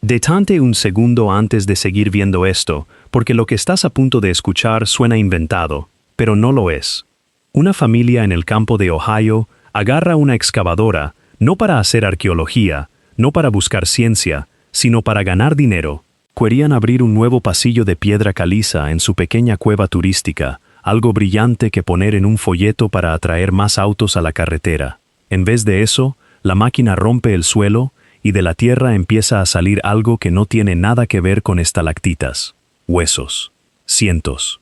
Detente un segundo antes de seguir viendo esto, porque lo que estás a punto de escuchar suena inventado, pero no lo es. Una familia en el campo de Ohio agarra una excavadora, no para hacer arqueología, no para buscar ciencia, sino para ganar dinero. Querían abrir un nuevo pasillo de piedra caliza en su pequeña cueva turística, algo brillante que poner en un folleto para atraer más autos a la carretera. En vez de eso, la máquina rompe el suelo y de la tierra empieza a salir algo que no tiene nada que ver con estalactitas. Huesos. Cientos.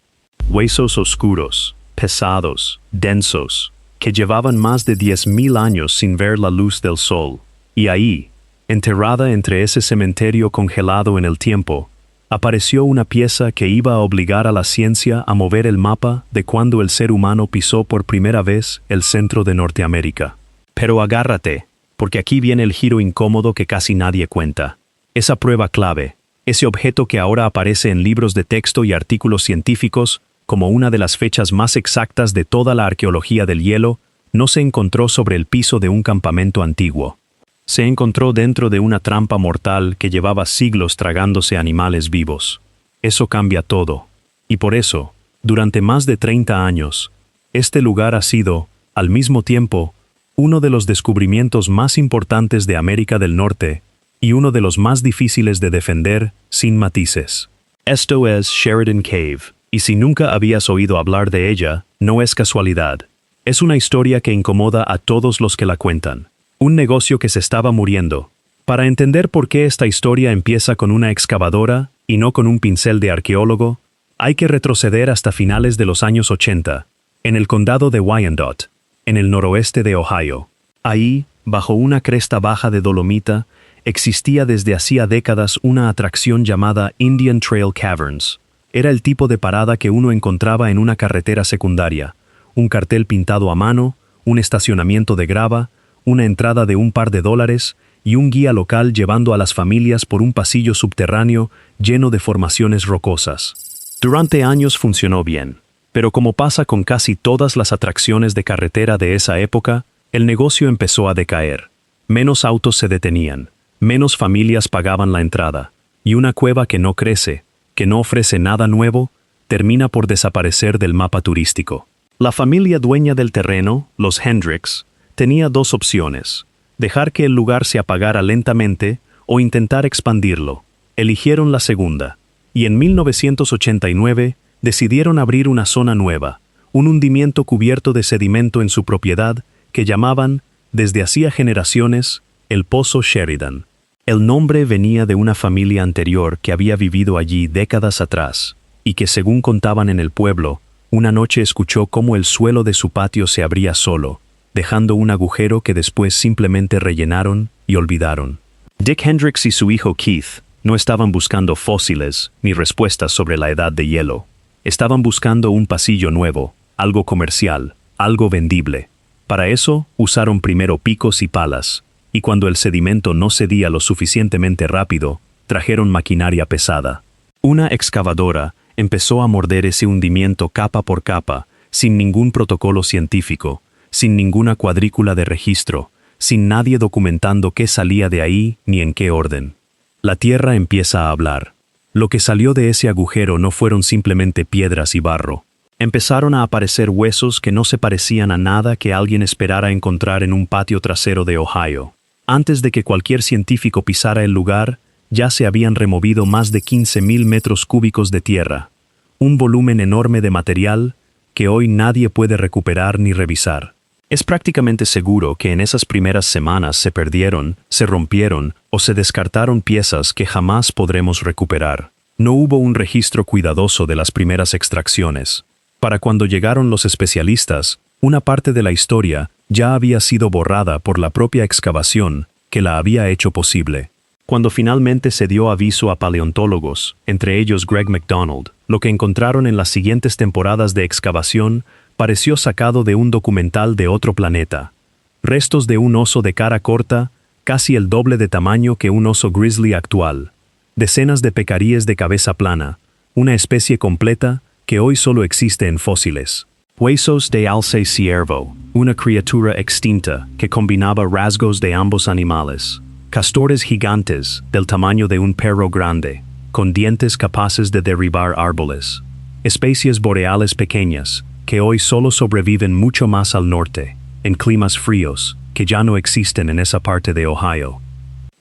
Huesos oscuros, pesados, densos, que llevaban más de 10,000 años sin ver la luz del sol. Y ahí, enterrada entre ese cementerio congelado en el tiempo, apareció una pieza que iba a obligar a la ciencia a mover el mapa de cuando el ser humano pisó por primera vez el centro de Norteamérica. Pero agárrate, porque aquí viene el giro incómodo que casi nadie cuenta. Esa prueba clave, ese objeto que ahora aparece en libros de texto y artículos científicos como una de las fechas más exactas de toda la arqueología del hielo, no se encontró sobre el piso de un campamento antiguo. Se encontró dentro de una trampa mortal que llevaba siglos tragándose animales vivos. Eso cambia todo. Y por eso, durante más de 30 años, este lugar ha sido, al mismo tiempo, uno de los descubrimientos más importantes de América del Norte y uno de los más difíciles de defender sin matices. Esto es Sheridan Cave, y si nunca habías oído hablar de ella, no es casualidad. Es una historia que incomoda a todos los que la cuentan. Un negocio que se estaba muriendo. Para entender por qué esta historia empieza con una excavadora y no con un pincel de arqueólogo, hay que retroceder hasta finales de los años 80, en el condado de Wyandotte, en el noroeste de Ohio. Ahí, bajo una cresta baja de dolomita, existía desde hacía décadas una atracción llamada Indian Trail Caverns. Era el tipo de parada que uno encontraba en una carretera secundaria, un cartel pintado a mano, un estacionamiento de grava, una entrada de un par de dólares y un guía local llevando a las familias por un pasillo subterráneo lleno de formaciones rocosas. Durante años funcionó bien, pero como pasa con casi todas las atracciones de carretera de esa época, el negocio empezó a decaer. Menos autos se detenían, menos familias pagaban la entrada, y una cueva que no crece, que no ofrece nada nuevo, termina por desaparecer del mapa turístico. La familia dueña del terreno, los Hendricks, tenía dos opciones: dejar que el lugar se apagara lentamente o intentar expandirlo. Eligieron la segunda, y en 1989 decidieron abrir una zona nueva, un hundimiento cubierto de sedimento en su propiedad que llamaban, desde hacía generaciones, el Pozo Sheridan. El nombre venía de una familia anterior que había vivido allí décadas atrás, y que según contaban en el pueblo, una noche escuchó cómo el suelo de su patio se abría solo, dejando un agujero que después simplemente rellenaron y olvidaron. Dick Hendricks y su hijo Keith no estaban buscando fósiles ni respuestas sobre la edad de hielo. Estaban buscando un pasillo nuevo, algo comercial, algo vendible. Para eso usaron primero picos y palas, y cuando el sedimento no cedía lo suficientemente rápido, trajeron maquinaria pesada. Una excavadora empezó a morder ese hundimiento capa por capa, sin ningún protocolo científico, sin ninguna cuadrícula de registro, sin nadie documentando qué salía de ahí ni en qué orden. La tierra empieza a hablar. Lo que salió de ese agujero no fueron simplemente piedras y barro. Empezaron a aparecer huesos que no se parecían a nada que alguien esperara encontrar en un patio trasero de Ohio. Antes de que cualquier científico pisara el lugar, ya se habían removido más de 15,000 metros cúbicos de tierra, un volumen enorme de material que hoy nadie puede recuperar ni revisar. Es prácticamente seguro que en esas primeras semanas se perdieron, se rompieron o se descartaron piezas que jamás podremos recuperar. No hubo un registro cuidadoso de las primeras extracciones. Para cuando llegaron los especialistas, una parte de la historia ya había sido borrada por la propia excavación que la había hecho posible. Cuando finalmente se dio aviso a paleontólogos, entre ellos Greg McDonald, lo que encontraron en las siguientes temporadas de excavación pareció sacado de un documental de otro planeta. Restos de un oso de cara corta, casi el doble de tamaño que un oso grizzly actual. Decenas de pecaríes de cabeza plana, una especie completa que hoy solo existe en fósiles. Huesos de alce ciervo, una criatura extinta que combinaba rasgos de ambos animales. Castores gigantes, del tamaño de un perro grande, con dientes capaces de derribar árboles. Especies boreales pequeñas, que hoy solo sobreviven mucho más al norte, en climas fríos, que ya no existen en esa parte de Ohio.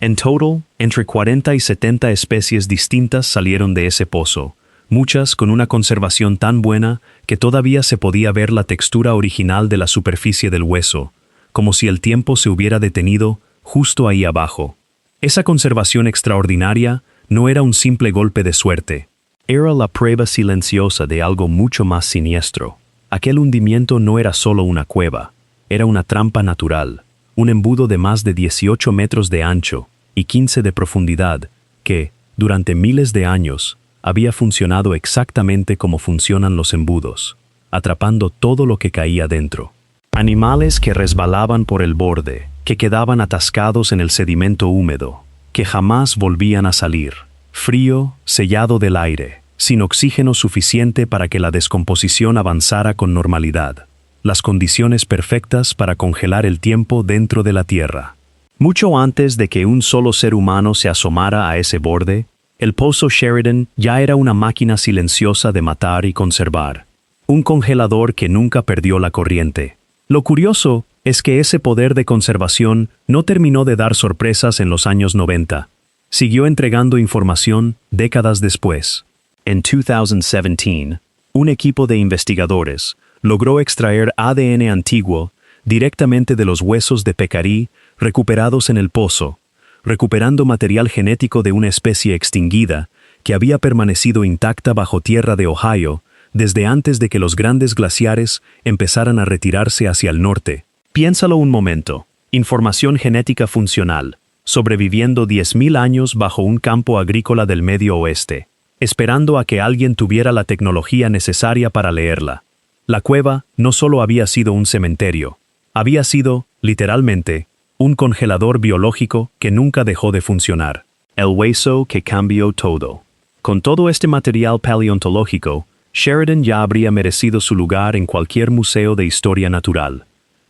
En total, entre 40 y 70 especies distintas salieron de ese pozo, muchas con una conservación tan buena que todavía se podía ver la textura original de la superficie del hueso, como si el tiempo se hubiera detenido justo ahí abajo. Esa conservación extraordinaria no era un simple golpe de suerte, era la prueba silenciosa de algo mucho más siniestro. Aquel hundimiento no era solo una cueva, era una trampa natural, un embudo de más de 18 metros de ancho y 15 de profundidad, que, durante miles de años, había funcionado exactamente como funcionan los embudos, atrapando todo lo que caía dentro. Animales que resbalaban por el borde, que quedaban atascados en el sedimento húmedo, que jamás volvían a salir, frío, sellado del aire, sin oxígeno suficiente para que la descomposición avanzara con normalidad. Las condiciones perfectas para congelar el tiempo dentro de la Tierra. Mucho antes de que un solo ser humano se asomara a ese borde, el pozo Sheridan ya era una máquina silenciosa de matar y conservar. Un congelador que nunca perdió la corriente. Lo curioso es que ese poder de conservación no terminó de dar sorpresas en los años 90. Siguió entregando información décadas después. En 2017, un equipo de investigadores logró extraer ADN antiguo directamente de los huesos de pecarí recuperados en el pozo, recuperando material genético de una especie extinguida que había permanecido intacta bajo tierra de Ohio desde antes de que los grandes glaciares empezaran a retirarse hacia el norte. Piénsalo un momento. Información genética funcional, sobreviviendo 10.000 años bajo un campo agrícola del Medio Oeste, esperando a que alguien tuviera la tecnología necesaria para leerla. La cueva no solo había sido un cementerio, había sido, literalmente, un congelador biológico que nunca dejó de funcionar. El hueso que cambió todo. Con todo este material paleontológico, Sheridan ya habría merecido su lugar en cualquier museo de historia natural.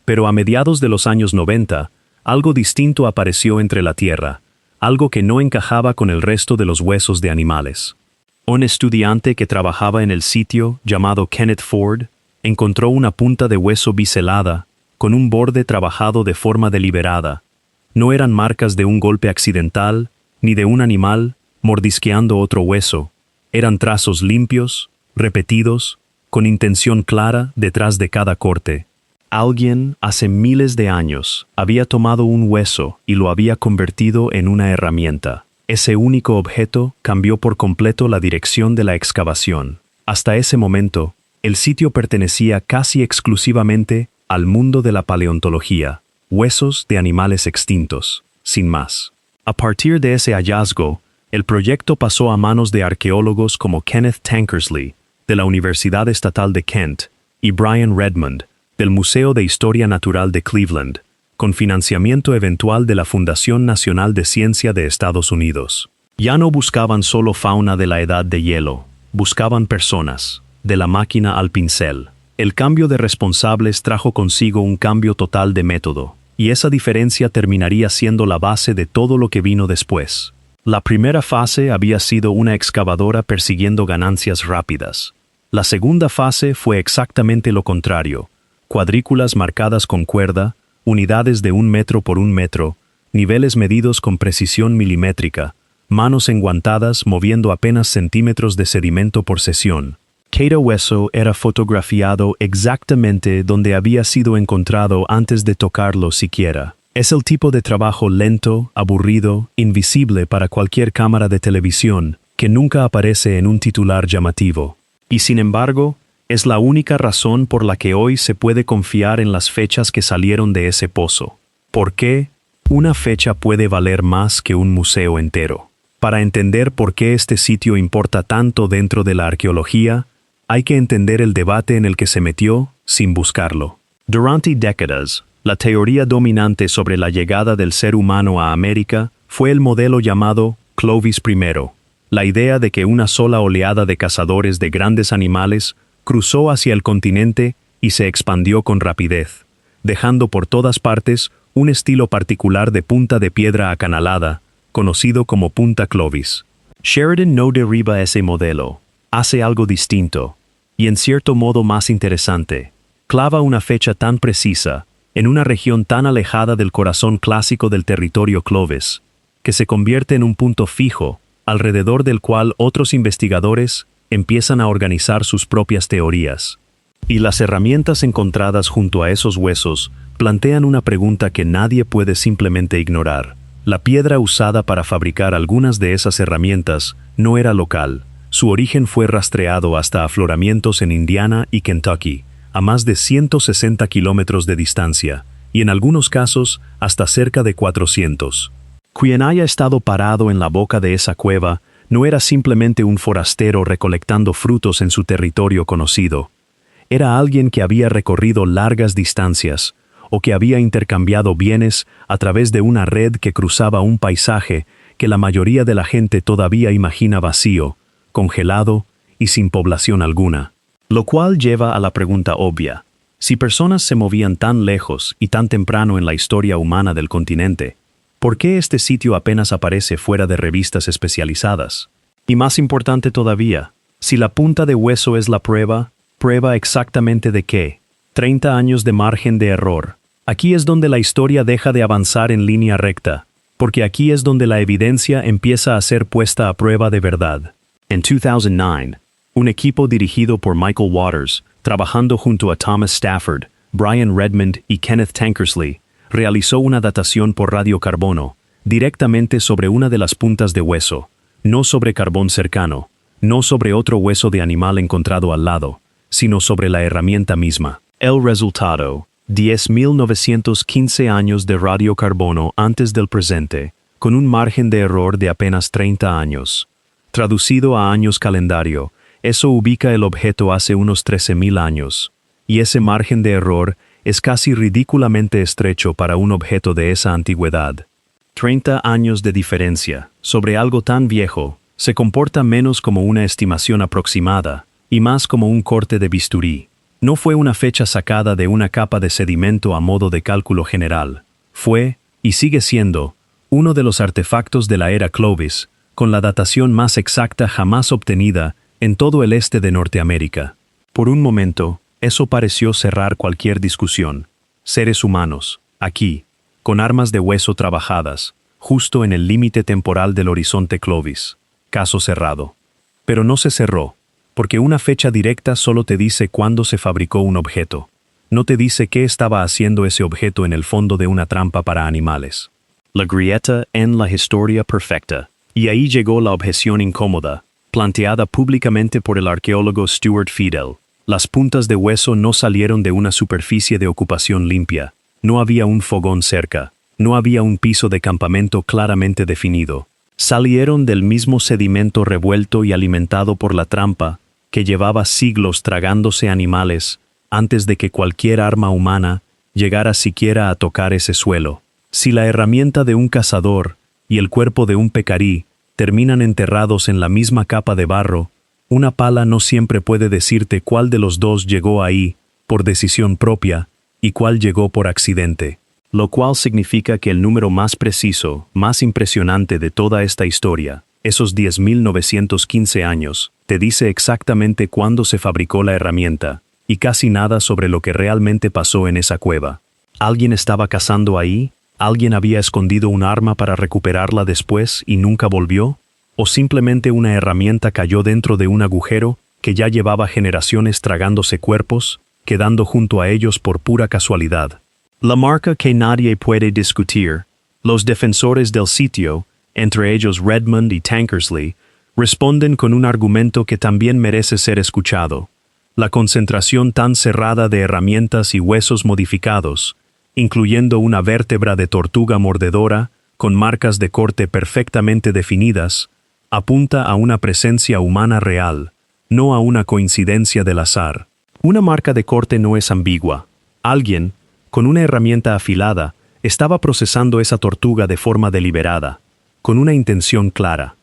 Pero a mediados de los años 90, algo distinto apareció entre la tierra, algo que no encajaba con el resto de los huesos de animales. Un estudiante que trabajaba en el sitio, llamado Kenneth Ford, encontró una punta de hueso biselada, con un borde trabajado de forma deliberada. No eran marcas de un golpe accidental, ni de un animal mordisqueando otro hueso. Eran trazos limpios, repetidos, con intención clara detrás de cada corte. Alguien, hace miles de años, había tomado un hueso y lo había convertido en una herramienta. Ese único objeto cambió por completo la dirección de la excavación. Hasta ese momento, el sitio pertenecía casi exclusivamente al mundo de la paleontología, huesos de animales extintos, sin más. A partir de ese hallazgo, el proyecto pasó a manos de arqueólogos como Kenneth Tankersley, de la Universidad Estatal de Kent, y Brian Redmond, del Museo de Historia Natural de Cleveland, con financiamiento eventual de la Fundación Nacional de Ciencia de Estados Unidos. Ya no buscaban solo fauna de la edad de hielo, buscaban personas, de la máquina al pincel. El cambio de responsables trajo consigo un cambio total de método, y esa diferencia terminaría siendo la base de todo lo que vino después. La primera fase había sido una excavadora persiguiendo ganancias rápidas. La segunda fase fue exactamente lo contrario: cuadrículas marcadas con cuerda, unidades de 1 metro por 1 metro, niveles medidos con precisión milimétrica, manos enguantadas moviendo apenas centímetros de sedimento por sesión. Cada hueso era fotografiado exactamente donde había sido encontrado antes de tocarlo siquiera. Es el tipo de trabajo lento, aburrido, invisible para cualquier cámara de televisión, que nunca aparece en un titular llamativo. Y sin embargo, es la única razón por la que hoy se puede confiar en las fechas que salieron de ese pozo. ¿Por qué? Una fecha puede valer más que un museo entero. Para entender por qué este sitio importa tanto dentro de la arqueología, hay que entender el debate en el que se metió sin buscarlo. Durante décadas, la teoría dominante sobre la llegada del ser humano a América fue el modelo llamado Clovis I, la idea de que una sola oleada de cazadores de grandes animales cruzó hacia el continente y se expandió con rapidez, dejando por todas partes un estilo particular de punta de piedra acanalada, conocido como Punta Clovis. Sheridan no derriba ese modelo, hace algo distinto, y en cierto modo más interesante. Clava una fecha tan precisa, en una región tan alejada del corazón clásico del territorio Clovis, que se convierte en un punto fijo, alrededor del cual otros investigadores empiezan a organizar sus propias teorías. Y las herramientas encontradas junto a esos huesos plantean una pregunta que nadie puede simplemente ignorar. La piedra usada para fabricar algunas de esas herramientas no era local. Su origen fue rastreado hasta afloramientos en Indiana y Kentucky, a más de 160 kilómetros de distancia, y en algunos casos hasta cerca de 400. Quien haya estado parado en la boca de esa cueva no era simplemente un forastero recolectando frutos en su territorio conocido. Era alguien que había recorrido largas distancias, o que había intercambiado bienes a través de una red que cruzaba un paisaje que la mayoría de la gente todavía imagina vacío, congelado y sin población alguna. Lo cual lleva a la pregunta obvia: si personas se movían tan lejos y tan temprano en la historia humana del continente, ¿por qué este sitio apenas aparece fuera de revistas especializadas? Y más importante todavía, si la punta de hueso es la prueba exactamente de qué. 30 años de margen de error. Aquí es donde la historia deja de avanzar en línea recta, porque aquí es donde la evidencia empieza a ser puesta a prueba de verdad. En 2009, un equipo dirigido por Michael Waters, trabajando junto a Thomas Stafford, Brian Redmond y Kenneth Tankersley, realizó una datación por radiocarbono, directamente sobre una de las puntas de hueso, no sobre carbón cercano, no sobre otro hueso de animal encontrado al lado, sino sobre la herramienta misma. El resultado: 10.915 años de radiocarbono antes del presente, con un margen de error de apenas 30 años. Traducido a años calendario, eso ubica el objeto hace unos 13.000 años, y ese margen de error es casi ridículamente estrecho para un objeto de esa antigüedad. 30 años de diferencia sobre algo tan viejo se comporta menos como una estimación aproximada y más como un corte de bisturí. No fue una fecha sacada de una capa de sedimento a modo de cálculo general. Fue, y sigue siendo, uno de los artefactos de la era Clovis, con la datación más exacta jamás obtenida en todo el este de Norteamérica. Por un momento, eso pareció cerrar cualquier discusión. Seres humanos, aquí, con armas de hueso trabajadas, justo en el límite temporal del horizonte Clovis. Caso cerrado. Pero no se cerró, porque una fecha directa solo te dice cuándo se fabricó un objeto. No te dice qué estaba haciendo ese objeto en el fondo de una trampa para animales. La grieta en la historia perfecta. Y ahí llegó la objeción incómoda, planteada públicamente por el arqueólogo Stuart Fiedel. Las puntas de hueso no salieron de una superficie de ocupación limpia. No había un fogón cerca. No había un piso de campamento claramente definido. Salieron del mismo sedimento revuelto y alimentado por la trampa, que llevaba siglos tragándose animales, antes de que cualquier arma humana llegara siquiera a tocar ese suelo. Si la herramienta de un cazador y el cuerpo de un pecarí terminan enterrados en la misma capa de barro, una pala no siempre puede decirte cuál de los dos llegó ahí por decisión propia y cuál llegó por accidente. Lo cual significa que el número más preciso, más impresionante de toda esta historia, esos 10.915 años, te dice exactamente cuándo se fabricó la herramienta, y casi nada sobre lo que realmente pasó en esa cueva. ¿Alguien estaba cazando ahí? ¿Alguien había escondido un arma para recuperarla después y nunca volvió? ¿O simplemente una herramienta cayó dentro de un agujero que ya llevaba generaciones tragándose cuerpos, quedando junto a ellos por pura casualidad? La marca que nadie puede discutir, los defensores del sitio, entre ellos Redmond y Tankersley, responden con un argumento que también merece ser escuchado. La concentración tan cerrada de herramientas y huesos modificados, incluyendo una vértebra de tortuga mordedora, con marcas de corte perfectamente definidas, apunta a una presencia humana real, no a una coincidencia del azar. Una marca de corte no es ambigua. Alguien, con una herramienta afilada, estaba procesando esa tortuga de forma deliberada, con una intención clara.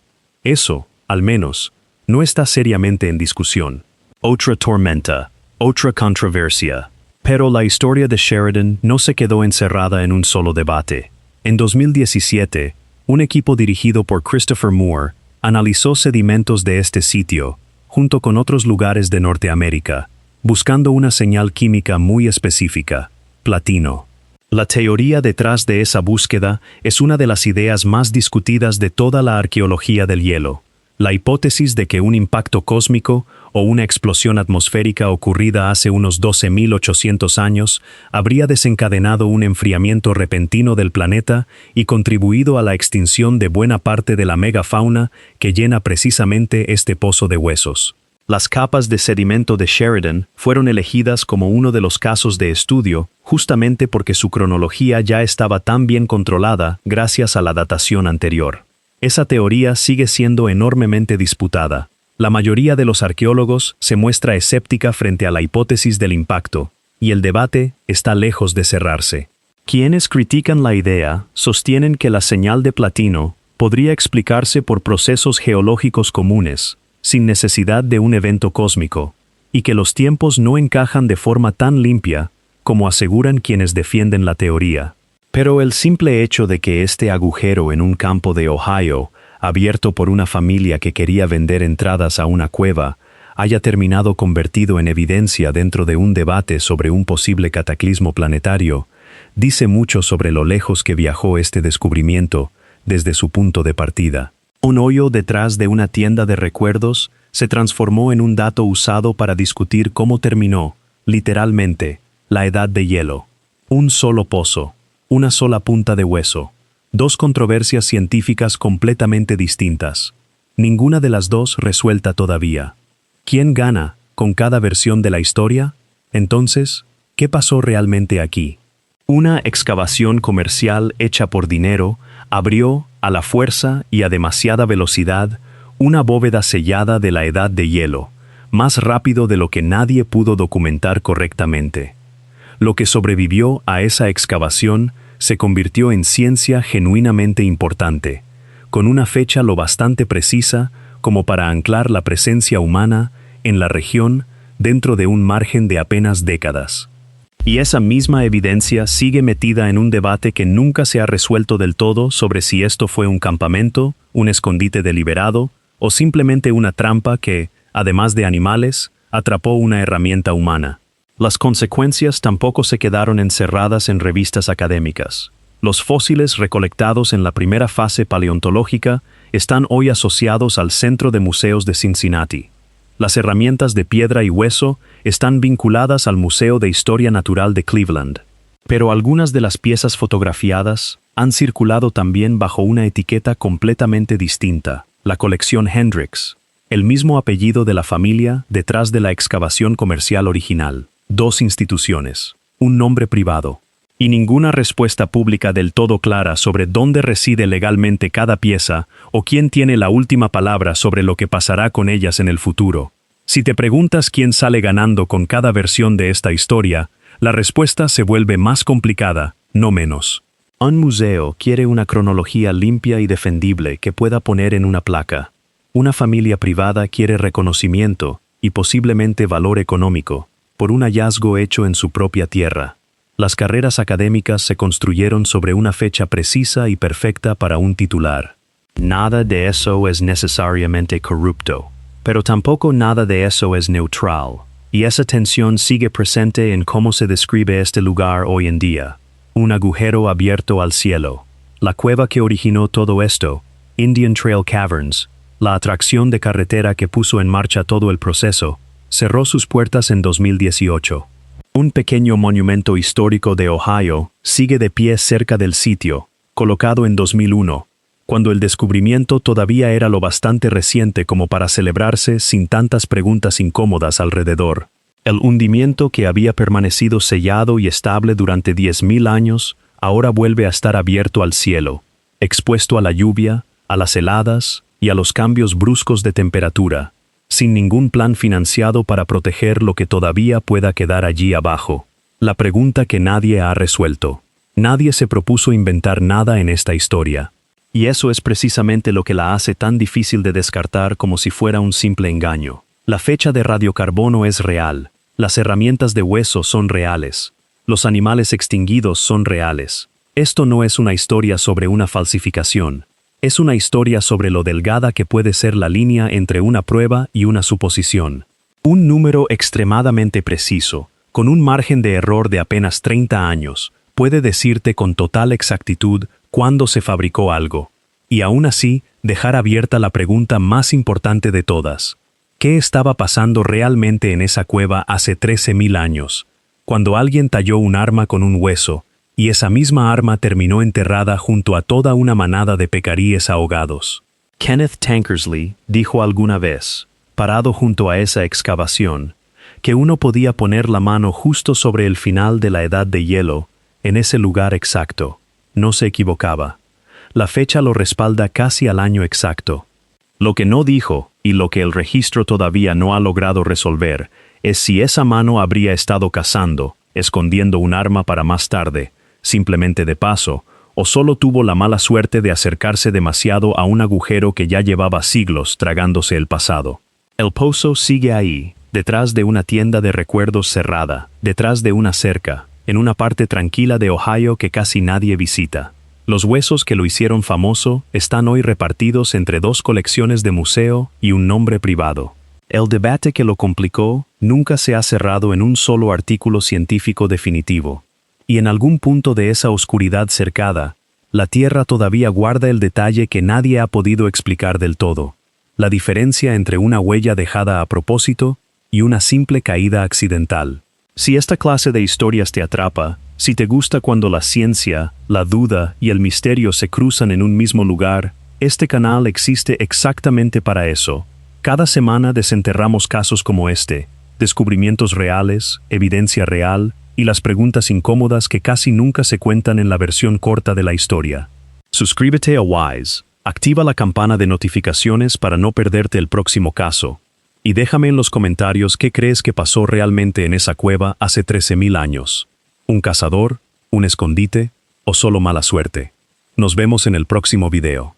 Eso, al menos, no está seriamente en discusión. Otra tormenta, otra controversia. Pero la historia de Sheridan no se quedó encerrada en un solo debate. En 2017, un equipo dirigido por Christopher Moore analizó sedimentos de este sitio, junto con otros lugares de Norteamérica, buscando una señal química muy específica: platino. La teoría detrás de esa búsqueda es una de las ideas más discutidas de toda la arqueología del hielo: la hipótesis de que un impacto cósmico o una explosión atmosférica ocurrida hace unos 12.800 años habría desencadenado un enfriamiento repentino del planeta y contribuido a la extinción de buena parte de la megafauna que llena precisamente este pozo de huesos. Las capas de sedimento de Sheridan fueron elegidas como uno de los casos de estudio justamente porque su cronología ya estaba tan bien controlada gracias a la datación anterior. Esa teoría sigue siendo enormemente disputada. La mayoría de los arqueólogos se muestra escéptica frente a la hipótesis del impacto, y el debate está lejos de cerrarse. Quienes critican la idea sostienen que la señal de platino podría explicarse por procesos geológicos comunes, sin necesidad de un evento cósmico, y que los tiempos no encajan de forma tan limpia como aseguran quienes defienden la teoría. Pero el simple hecho de que este agujero en un campo de Ohio, abierto por una familia que quería vender entradas a una cueva, haya terminado convertido en evidencia dentro de un debate sobre un posible cataclismo planetario, dice mucho sobre lo lejos que viajó este descubrimiento desde su punto de partida. Un hoyo detrás de una tienda de recuerdos se transformó en un dato usado para discutir cómo terminó, literalmente, la edad de hielo. Un solo pozo, una sola punta de hueso. Dos controversias científicas completamente distintas. Ninguna de las dos resuelta todavía. ¿Quién gana con cada versión de la historia? Entonces, ¿qué pasó realmente aquí? Una excavación comercial hecha por dinero abrió, a la fuerza y a demasiada velocidad, una bóveda sellada de la edad de hielo, más rápido de lo que nadie pudo documentar correctamente. Lo que sobrevivió a esa excavación se convirtió en ciencia genuinamente importante, con una fecha lo bastante precisa como para anclar la presencia humana en la región dentro de un margen de apenas décadas. Y esa misma evidencia sigue metida en un debate que nunca se ha resuelto del todo sobre si esto fue un campamento, un escondite deliberado, o simplemente una trampa que, además de animales, atrapó una herramienta humana. Las consecuencias tampoco se quedaron encerradas en revistas académicas. Los fósiles recolectados en la primera fase paleontológica están hoy asociados al Centro de Museos de Cincinnati. Las herramientas de piedra y hueso están vinculadas al Museo de Historia Natural de Cleveland. Pero algunas de las piezas fotografiadas han circulado también bajo una etiqueta completamente distinta: la colección Hendrix, el mismo apellido de la familia detrás de la excavación comercial original. Dos instituciones, un nombre privado, y ninguna respuesta pública del todo clara sobre dónde reside legalmente cada pieza o quién tiene la última palabra sobre lo que pasará con ellas en el futuro. Si te preguntas quién sale ganando con cada versión de esta historia, la respuesta se vuelve más complicada, no menos. Un museo quiere una cronología limpia y defendible que pueda poner en una placa. Una familia privada quiere reconocimiento y posiblemente valor económico por un hallazgo hecho en su propia tierra. Las carreras académicas se construyeron sobre una fecha precisa y perfecta para un titular. Nada de eso es necesariamente corrupto, pero tampoco nada de eso es neutral, y esa tensión sigue presente en cómo se describe este lugar hoy en día. Un agujero abierto al cielo. La cueva que originó todo esto, Indian Trail Caverns, la atracción de carretera que puso en marcha todo el proceso, cerró sus puertas en 2018. Un pequeño monumento histórico de Ohio sigue de pie cerca del sitio, colocado en 2001, cuando el descubrimiento todavía era lo bastante reciente como para celebrarse sin tantas preguntas incómodas alrededor. El hundimiento que había permanecido sellado y estable durante 10.000 años ahora vuelve a estar abierto al cielo, expuesto a la lluvia, a las heladas y a los cambios bruscos de temperatura, sin ningún plan financiado para proteger lo que todavía pueda quedar allí abajo. La pregunta que nadie ha resuelto. Nadie se propuso inventar nada en esta historia. Y eso es precisamente lo que la hace tan difícil de descartar como si fuera un simple engaño. La fecha de radiocarbono es real, Las herramientas de hueso son reales. Los animales extinguidos son reales. Esto no es una historia sobre una falsificación. Es una historia sobre lo delgada que puede ser la línea entre una prueba y una suposición. Un número extremadamente preciso, con un margen de error de apenas 30 años, puede decirte con total exactitud cuándo se fabricó algo. Y aún así, dejar abierta la pregunta más importante de todas. ¿Qué estaba pasando realmente en esa cueva hace 13.000 años? Cuando alguien talló un arma con un hueso, y esa misma arma terminó enterrada junto a toda una manada de pecaríes ahogados. Kenneth Tankersley dijo alguna vez, parado junto a esa excavación, que uno podía poner la mano justo sobre el final de la edad de hielo, en ese lugar exacto. No se equivocaba. La fecha lo respalda casi al año exacto. Lo que no dijo, y lo que el registro todavía no ha logrado resolver, es si esa mano habría estado cazando, escondiendo un arma para más tarde, simplemente de paso, o solo tuvo la mala suerte de acercarse demasiado a un agujero que ya llevaba siglos tragándose el pasado. El pozo sigue ahí, detrás de una tienda de recuerdos cerrada, detrás de una cerca, en una parte tranquila de Ohio que casi nadie visita. Los huesos que lo hicieron famoso están hoy repartidos entre 2 colecciones de museo y un nombre privado. El debate que lo complicó nunca se ha cerrado en un solo artículo científico definitivo. Y en algún punto de esa oscuridad cercada, la Tierra todavía guarda el detalle que nadie ha podido explicar del todo: la diferencia entre una huella dejada a propósito y una simple caída accidental. Si esta clase de historias te atrapa, si te gusta cuando la ciencia, la duda y el misterio se cruzan en un mismo lugar, este canal existe exactamente para eso. Cada semana desenterramos casos como este, descubrimientos reales, evidencia real, y las preguntas incómodas que casi nunca se cuentan en la versión corta de la historia. Suscríbete a Wise, activa la campana de notificaciones para no perderte el próximo caso, y déjame en los comentarios qué crees que pasó realmente en esa cueva hace 13.000 años. ¿Un cazador? ¿Un escondite? ¿O solo mala suerte? Nos vemos en el próximo video.